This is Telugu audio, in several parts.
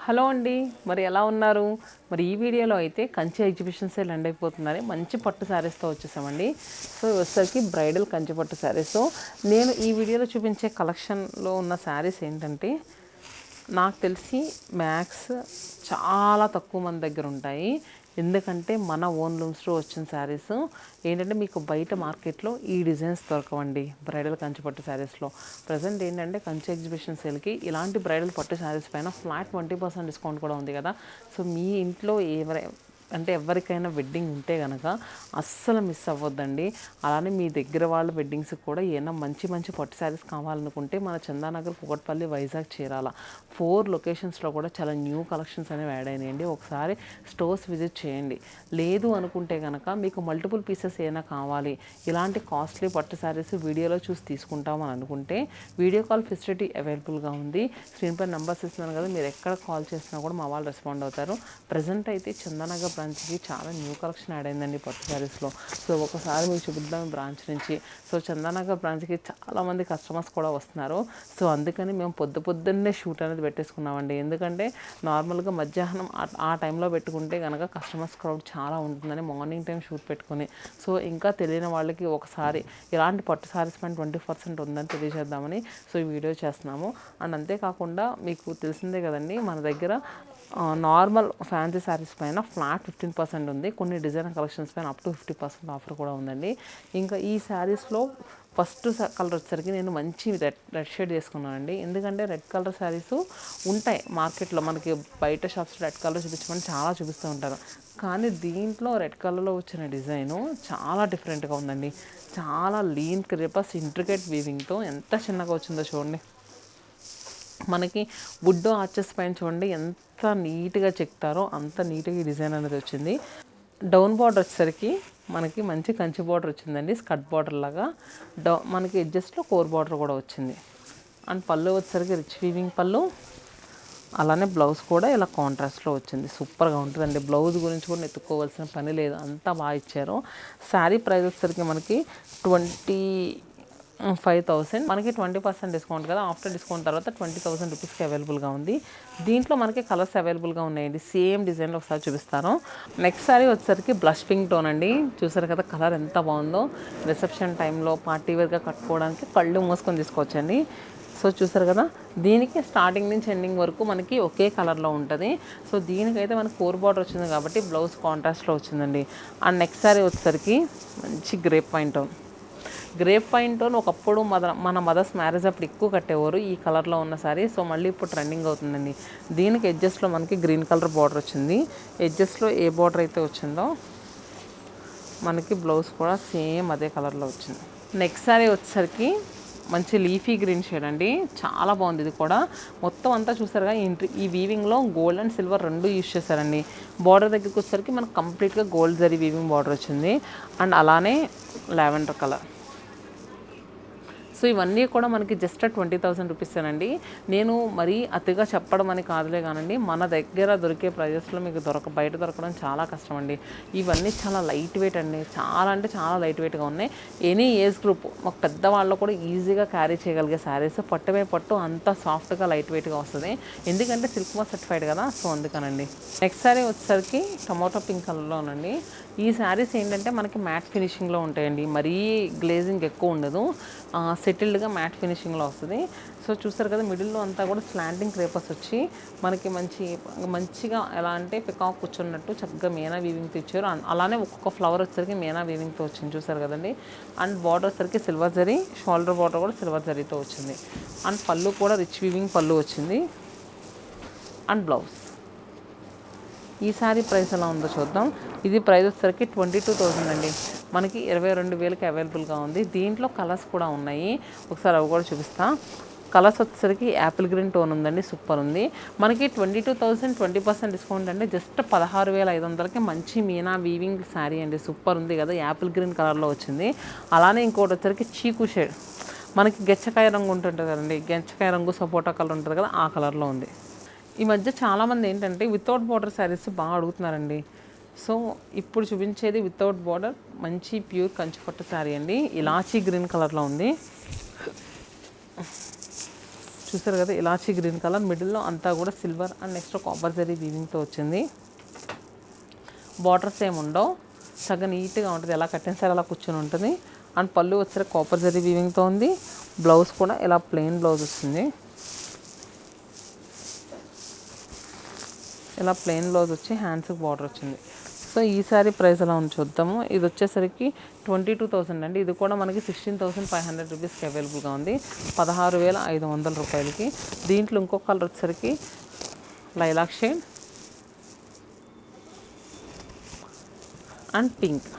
హలో అండి, మరి ఎలా ఉన్నారు? మరి ఈ వీడియోలో అయితే కంచి ఎగ్జిబిషన్ సేల్ ఎండ్ అయిపోతుందని మంచి పట్టు శారీస్తో వచ్చేసామండి. సో వచ్చేసరికి బ్రైడల్ కంచి పట్టు శారీస్. నేను ఈ వీడియోలో చూపించే కలెక్షన్లో ఉన్న శారీస్ ఏంటంటే నాకు తెలిసి మ్యాక్స్ చాలా తక్కువ మంది దగ్గర ఉంటాయి. ఎందుకంటే మన ఓన్ లూమ్స్లో వచ్చిన శారీస్ ఏంటంటే మీకు బయట మార్కెట్లో ఈ డిజైన్స్ దొరకవండి. బ్రైడల్ కంచి పట్టు శారీస్లో ప్రజెంట్ ఏంటంటే కంచి ఎగ్జిబిషన్ సేల్కి ఇలాంటి బ్రైడల్ పట్టు శారీస్ పైన ఫ్లాట్ 20% డిస్కౌంట్ కూడా ఉంది కదా. సో మీ ఇంట్లో ఎవరికైనా వెడ్డింగ్ ఉంటే కనుక అస్సలు మిస్ అవ్వద్దండి. అలానే మీ దగ్గర వాళ్ళ వెడ్డింగ్స్కి కూడా ఏమైనా మంచి మంచి పట్టు శారీస్ కావాలనుకుంటే మన చందానగర్, కూకట్పల్లి, వైజాగ్, చీరాల 4 లొకేషన్స్లో కూడా చాలా న్యూ కలెక్షన్స్ అనేవి యాడ్ అయినాయండి. ఒకసారి స్టోర్స్ విజిట్ చేయండి. లేదు అనుకుంటే కనుక మీకు మల్టిపుల్ పీసెస్ ఏమైనా కావాలి, ఇలాంటి కాస్ట్లీ పట్టు శారీస్ వీడియోలో చూసి తీసుకుంటామని అనుకుంటే వీడియో కాల్ ఫెసిలిటీ అవైలబుల్గా ఉంది. స్క్రీన్పై నెంబర్స్ ఇస్తున్నాను కదా, మీరు ఎక్కడ కాల్ చేసినా కూడా మా వాళ్ళు రెస్పాండ్ అవుతారు. ప్రజెంట్ అయితే చందానగర్ బ్రాంచ్కి చాలా న్యూ కలెక్షన్ యాడ్ అయిందండి పట్టు శారీస్లో. సో ఒకసారి మీకు చూపిద్దాం బ్రాంచ్ నుంచి. సో చందానగర్ బ్రాంచ్కి చాలామంది కస్టమర్స్ కూడా వస్తున్నారు. సో అందుకని మేము పొద్దున్నే షూట్ అనేది పెట్టేసుకున్నామండి. ఎందుకంటే నార్మల్గా మధ్యాహ్నం ఆ టైంలో పెట్టుకుంటే కనుక కస్టమర్స్ క్రౌడ్ చాలా ఉంటుందని మార్నింగ్ టైం షూట్ పెట్టుకుని, సో ఇంకా తెలియని వాళ్ళకి ఒకసారి ఇలాంటి పట్టు శారీస్ పైన 20% ఉందని తెలియజేద్దామని సో ఈ వీడియో చేస్తున్నాము. అండ్ అంతేకాకుండా మీకు తెలిసిందే కదండి, మన దగ్గర నార్మల్ ఫ్యాన్సీ శారీస్ పైన ఫ్లాట్ 15% ఉంది. కొన్ని డిజైన్ కలెక్షన్స్ పైన అప్ టు 50% ఆఫర్ కూడా ఉందండి. ఇంకా ఈ శారీస్లో ఫస్ట్ కలర్ వచ్చేసరికి నేను మంచి రెడ్ షేడ్ చేసుకున్నానండి. ఎందుకంటే రెడ్ కలర్ శారీస్ ఉంటాయి మార్కెట్లో, మనకి బయట షాప్స్ రెడ్ కలర్ చూపించమని చాలా చూపిస్తూ ఉంటారు. కానీ దీంట్లో రెడ్ కలర్లో వచ్చిన డిజైను చాలా డిఫరెంట్గా ఉందండి. చాలా లీన్ క్రేపస్ ఇంట్రికేట్ వీవింగ్తో ఎంత చిన్నగా వచ్చిందో చూడండి. మనకి వుడ్ ఆర్చెస్ పైన చూడండి ఎంత నీట్గా చెక్తారో అంత నీట్గా ఈ డిజైన్ అనేది వచ్చింది. డౌన్ బార్డర్ వచ్చేసరికి మనకి మంచి కంచి బార్డర్ వచ్చిందండి, స్కర్ట్ బార్డర్ లాగా. మనకి ఎడ్జస్ట్లో కోర్ బార్డర్ కూడా వచ్చింది. అండ్ పళ్ళు వచ్చేసరికి రిచ్ వీవింగ్ పళ్ళు, అలానే బ్లౌజ్ కూడా ఇలా కాంట్రాస్ట్లో వచ్చింది. సూపర్గా ఉంటుందండి. బ్లౌజ్ గురించి కూడా ఎత్తుక్కోవాల్సిన పని లేదు, అంతా బాగా ఇచ్చారు. శారీ ప్రైస్ వచ్చేసరికి మనకి 25,000, మనకి 20% డిస్కౌంట్ కదా. ఆఫ్టర్ డిస్కౌంట్ తర్వాత 20,000 రూపీస్కి అవైలబుల్గా ఉంది. దీంట్లో మనకి కలర్స్ అవైలబుల్గా ఉన్నాయండి. సేమ్ డిజైన్లో ఒకసారి చూపిస్తాను. నెక్స్ట్ శారీ వచ్చేసరికి బ్లష్ పింక్ టోన్ అండి. చూసారు కదా కలర్ ఎంత బాగుందో. రిసెప్షన్ టైంలో పార్టీ వేర్గా కట్టుకోవడానికి కళ్ళు మూసుకొని తీసుకోవచ్చండి. సో చూసారు కదా, దీనికి స్టార్టింగ్ నుంచి ఎండింగ్ వరకు మనకి ఒకే కలర్లో ఉంటుంది. సో దీనికైతే మనకి కోర్ బార్డర్ వచ్చింది కాబట్టి బ్లౌజ్ కాంట్రాస్ట్లో వచ్చిందండి. అండ్ నెక్స్ట్ శారీ వచ్చేసరికి మంచి గ్రేప్ పాయింట్ టోన్ ఒకప్పుడు మన మదర్స్ మ్యారేజ్ అప్పుడు ఎక్కువ కట్టేవారు ఈ కలర్లో ఉన్న శారీ. సో మళ్ళీ ఇప్పుడు ట్రెండింగ్ అవుతుందండి. దీనికి ఎడ్జస్ట్లో మనకి గ్రీన్ కలర్ బార్డర్ వచ్చింది. ఎడ్జస్ట్లో ఏ బార్డర్ అయితే వచ్చిందో మనకి బ్లౌజ్ కూడా సేమ్ అదే కలర్లో వచ్చింది. నెక్స్ట్ శారీ వచ్చేసరికి మంచి లీఫీ గ్రీన్ షేడ్ అండి, చాలా బాగుంది. ఇది కూడా మొత్తం అంతా చూసారుగా ఈ వీవింగ్లో గోల్డ్ అండ్ సిల్వర్ రెండు యూజ్ చేశారండి. బార్డర్ దగ్గరికి వచ్చేసరికి మనకు కంప్లీట్గా గోల్డ్ జరీ వీవింగ్ బార్డర్ వచ్చింది. అండ్ అలానే లావెండర్ కలర్. సో ఇవన్నీ కూడా మనకి జస్ట్ 20,000 రూపీసేనండి. నేను మరీ అతిగా చెప్పడం అని కాదులే కానండి, మన దగ్గర దొరికే ప్రైజెస్లో మీకు బయట దొరకడం చాలా కష్టం అండి. ఇవన్నీ చాలా లైట్ వెయిట్ అండి, చాలా అంటే చాలా లైట్ వెయిట్గా ఉన్నాయి. ఎనీ ఏజ్ గ్రూప్, మాకు పెద్దవాళ్ళు కూడా ఈజీగా క్యారీ చేయగలిగే శారీస్. పట్టువే పట్టు అంత సాఫ్ట్గా లైట్ వెయిట్గా వస్తుంది, ఎందుకంటే సిల్క్ మార్క్ సర్టిఫైడ్ కదా. సో అందుకనండి. నెక్స్ట్ శారీ వచ్చేసరికి టమాటో పింక్ కలర్లోనండి. ఈ శారీస్ ఏంటంటే మనకి మ్యాట్ ఫినిషింగ్లో ఉంటాయండి, మరీ గ్లేజింగ్ ఎక్కువ ఉండదు, సెటిల్డ్గా మ్యాట్ ఫినిషింగ్లో వస్తుంది. సో చూస్తారు కదా, మిడిల్లో అంతా కూడా స్లాంటింగ్ క్రేపర్స్ వచ్చి మనకి మంచిగా ఎలా అంటే పికాక్ కూర్చున్నట్టు చక్కగా మీనా వీవింగ్తో ఇచ్చారు. అలానే ఒక్కొక్క ఫ్లవర్ వచ్చేసరికి మీనా వీవింగ్తో వచ్చింది, చూసారు కదండి. అండ్ బార్డర్ వచ్చేసరికి సిల్వర్ జరీ, షోల్డర్ బార్డర్ కూడా సిల్వర్ జరీతో వచ్చింది. అండ్ పళ్ళు కూడా రిచ్ వీవింగ్ పళ్ళు వచ్చింది. And blouse. ఈ శారీ ప్రైస్ ఎలా ఉందో చూద్దాం. ఇది ప్రైస్ వచ్చేసరికి 22,000 అండి, మనకి 22,000కి అవైలబుల్గా ఉంది. దీంట్లో కలర్స్ కూడా ఉన్నాయి, ఒకసారి అవి కూడా చూపిస్తా. కలర్స్ వచ్చేసరికి యాపిల్ గ్రీన్ టోన్ ఉందండి, సూపర్ ఉంది. మనకి 22,000 20% డిస్కౌంట్ అండి, జస్ట్ 16,500కి మంచి మీనా వీవింగ్ శారీ అండి, సూపర్ ఉంది కదా. యాపిల్ గ్రీన్ కలర్లో వచ్చింది. అలానే ఇంకోటి వచ్చేసరికి చీకు షేడ్, మనకి గెచ్చకాయ రంగు ఉంటుంటుంది కదండి, గెచ్చకాయ రంగు సపోటా కలర్ ఉంటుంది కదా, ఆ కలర్లో ఉంది. ఈ మధ్య చాలామంది ఏంటంటే వితౌట్ బార్డర్ శారీస్ బాగా అడుగుతున్నారండి. సో ఇప్పుడు చూపించేది వితౌట్ బార్డర్ మంచి ప్యూర్ కంచిపట్టు శారీ అండి, ఇలాచీ గ్రీన్ కలర్లో ఉంది. చూసారు కదా ఇలాచీ గ్రీన్ కలర్, మిడిల్లో అంతా కూడా silver and next copper zari వీవింగ్తో వచ్చింది. బార్డర్స్ ఏమి ఉండవు, చక్కగా నీట్గా ఉంటుంది, ఎలా కట్టిన సరే అలా కూర్చొని ఉంటుంది. అండ్ పళ్ళు వచ్చేసరికి కాపర్ జరీ వీవింగ్తో ఉంది. బ్లౌజ్ కూడా ఇలా ప్లెయిన్ బ్లౌజ్ వస్తుంది, ఇలా ప్లెయిన్ బ్లౌజ్ వచ్చి హ్యాండ్స్కి బార్డర్ వచ్చింది. సో ఈ సారీ ప్రైస్ ఎలా ఉంది చూద్దాము. ఇది వచ్చేసరికి 22,000 అండి. ఇది కూడా మనకి 16,500 రూపీస్కి అవైలబుల్గా ఉంది, 16,500 రూపాయలకి. దీంట్లో ఇంకో కలర్ వచ్చేసరికి lilac shade and pink.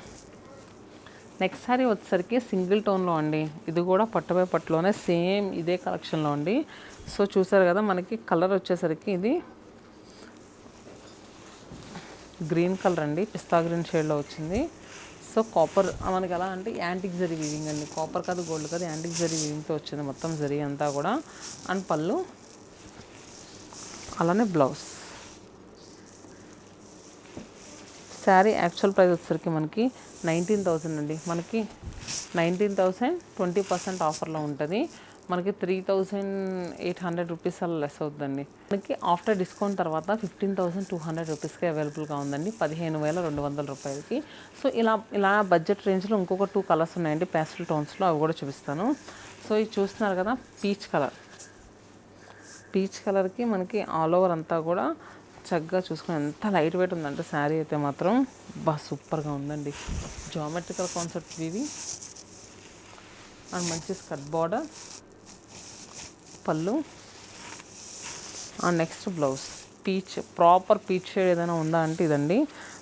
Next sorry వచ్చేసరికి సింగిల్ టోన్లో అండి. ఇది కూడా పట్టుపై పట్టులోనే సేమ్ ఇదే కలెక్షన్లో అండి. సో చూసారు కదా మనకి కలర్ వచ్చేసరికి ఇది గ్రీన్ కలర్ అండి, పిస్తా గ్రీన్ షేడ్లో వచ్చింది. సో కాపర్ మనకి ఎలా అంటే యాంటిక్ జరీ వీవింగ్ అండి, కాపర్ కాదు గోల్డ్ కాదు, యాంటిక్ జరీ వీవింగ్తో వచ్చింది మొత్తం జరీ అంతా కూడా. అండ్ పళ్ళు అలానే బ్లౌజ్. శారీ యాక్చువల్ ప్రైస్ వచ్చేసరికి మనకి 19,000 అండి. మనకి 19,000 20% ఆఫర్లో ఉంటుంది. మనకి 3,800 రూపీస్ అలా లెస్ అవుతుందండి. మనకి ఆఫ్టర్ డిస్కౌంట్ తర్వాత 15,200 రూపీస్కి అవైలబుల్గా ఉందండి, 15,200 రూపాయలకి. సో ఇలా బడ్జెట్ రేంజ్లో ఇంకొక 2 కలర్స్ ఉన్నాయండి ప్యాస్టల్ టోన్స్లో, అవి కూడా చూపిస్తాను. సో ఇది చూస్తున్నారు కదా పీచ్ కలర్. పీచ్ కలర్కి మనకి ఆల్ ఓవర్ అంతా కూడా చక్కగా చూసుకుని ఎంత లైట్ వెయిట్ ఉందంటే శారీ అయితే మాత్రం సూపర్గా ఉందండి. జామెట్రికల్ కాన్సెప్ట్ ఇవి అండ్ మంచి స్కర్ట్ బార్డర్, పళ్ళు and next blouse. Peach proper peach shade ఏదైనా ఉందా అంటే ఇదండి.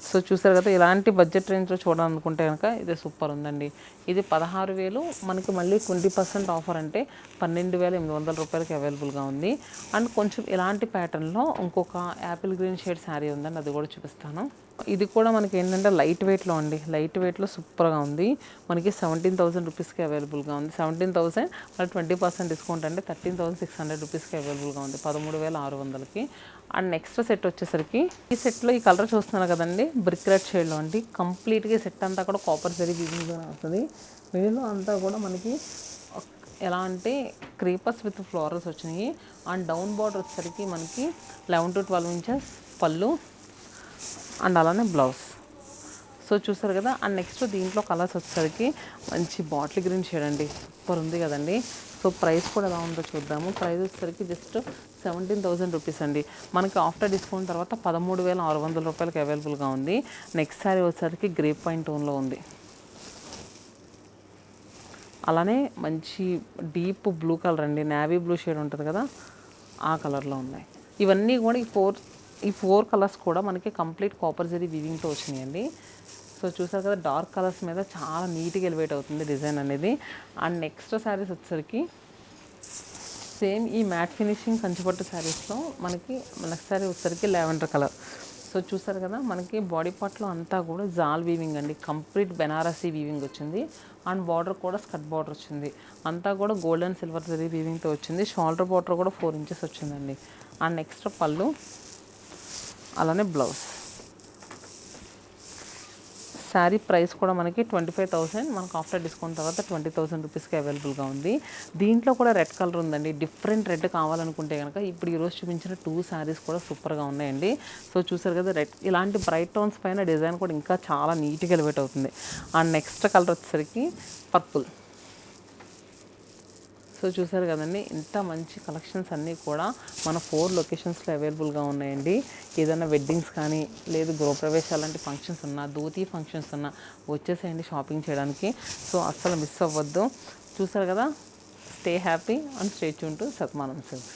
సో చూసారు కదా ఇలాంటి బడ్జెట్ రేంజ్లో చూడాలనుకుంటే కనుక ఇది సూపర్ ఉందండి. ఇది 16,000, మనకి మళ్ళీ 20% ఆఫర్ అంటే 12,800 రూపాయలకి అవైలబుల్గా ఉంది. అండ్ కొంచెం ఇలాంటి ప్యాటర్న్లో ఇంకొక యాపిల్ గ్రీన్ షేడ్ శారీ ఉందండి, అది కూడా చూపిస్తాను. ఇది కూడా మనకి ఏంటంటే లైట్ వెయిట్లో అండి, లైట్ వెయిట్లో సూపర్గా ఉంది. మనకి 17,000 రూపీస్కి అవైలబుల్గా ఉంది. 17,000 మరి 20% డిస్కౌంట్ అంటే 13,600 రూపీస్కి అవైలబుల్గా ఉంది, 13,600కి. అండ్ నెక్స్ట్ సెట్ వచ్చేసరికి ఈ సెట్లో ఈ కలర్ చూస్తున్నారు కదండి, బ్రిక్ రెడ్ షేడ్లో అండి. కంప్లీట్గా సెట్ అంతా కూడా కాపర్ జరీ వీవింగ్తో వస్తుంది. మిడిల్లో అంతా కూడా మనకి ఎలా అంటే క్రీపర్స్ విత్ ఫ్లోరల్స్ వచ్చినాయి. అండ్ డౌన్ బార్డర్ వచ్చేసరికి మనకి 11 to 12 ఇంచెస్ పళ్ళు అండ్ అలానే బ్లౌజ్. సో చూసారు కదా. అండ్ నెక్స్ట్ దీంట్లో కలర్స్ వచ్చేసరికి మంచి బాటిల్ గ్రీన్ షేడ్ అండి, సూపర్ ఉంది కదండి. సో ప్రైస్ కూడా ఎలా ఉందో చూద్దాము. ప్రైస్ వచ్చేసరికి జస్ట్ 17,000 రూపీస్ అండి. మనకి ఆఫ్టర్ డిస్కౌంట్ తర్వాత 13,600 రూపాయలకి అవైలబుల్గా ఉంది. నెక్స్ట్ సారీ వచ్చేసరికి గ్రేప్ పాయింట్ టోన్లో ఉంది, అలానే మంచి డీప్ బ్లూ కలర్ అండి, నేవీ బ్లూ షేడ్ ఉంటుంది కదా ఆ కలర్లో ఉన్నాయి. ఇవన్నీ కూడా ఈ ఫోర్ కలర్స్ కూడా మనకి కంప్లీట్ కాపర్ జరీ వీవింగ్తో వచ్చినాయండి. సో చూసారు కదా డార్క్ కలర్స్ మీద చాలా నీట్గా ఎలివేట్ అవుతుంది డిజైన్ అనేది. అండ్ నెక్స్ట్ శారీస్ వచ్చేసరికి సేమ్ ఈ మ్యాట్ ఫినిషింగ్ కంచిపట్టు శారీస్లో మనకి నెక్స్ట్ శారీ వచ్చేసరికి లావెండర్ కలర్. సో చూసారు కదా మనకి బాడీ పార్ట్లో అంతా కూడా జాల్ వీవింగ్ అండి, కంప్లీట్ బెనారసీ వీవింగ్ వచ్చింది. అండ్ బార్డర్ కూడా స్కర్ట్ బార్డర్ వచ్చింది, అంతా కూడా గోల్డ్ అండ్ సిల్వర్ జరీ వీవింగ్తో వచ్చింది. షోల్డర్ బార్డర్ కూడా 4 ఇంచెస్ వచ్చిందండి. అండ్ నెక్స్ట్ పళ్ళు అలానే బ్లౌజ్. శారీ ప్రైస్ కూడా మనకి 25,000, మనకు ఆఫ్టర్ డిస్కౌంట్ తర్వాత 20,000 రూపీస్కి అవైలబుల్గా ఉంది. దీంట్లో కూడా రెడ్ కలర్ ఉందండి, డిఫరెంట్ రెడ్ కావాలనుకుంటే కనుక ఇప్పుడు ఈరోజు చూపించిన 2 శారీస్ కూడా సూపర్గా ఉన్నాయండి. సో చూసారు కదా రెడ్, ఇలాంటి బ్రైట్ టోన్స్ పైన డిజైన్ కూడా ఇంకా చాలా నీట్గా ఎలివేట్ అవుతుంది. అండ్ నెక్స్ట్ కలర్ వచ్చేసరికి పర్పుల్. సో చూసారు కదండి ఇంత మంచి కలెక్షన్స్ అన్నీ కూడా మన 4 లొకేషన్స్లో అవైలబుల్గా ఉన్నాయండి. ఏదైనా వెడ్డింగ్స్ కానీ లేదు గృహప్రవేశాలు లాంటి ఫంక్షన్స్ ఉన్నా, ధోతి ఫంక్షన్స్ ఉన్నా వచ్చేసేయండి షాపింగ్ చేయడానికి. సో అస్సలు మిస్ అవ్వద్దు. చూసారు కదా, stay happy and stay tune to Shatamanam silks.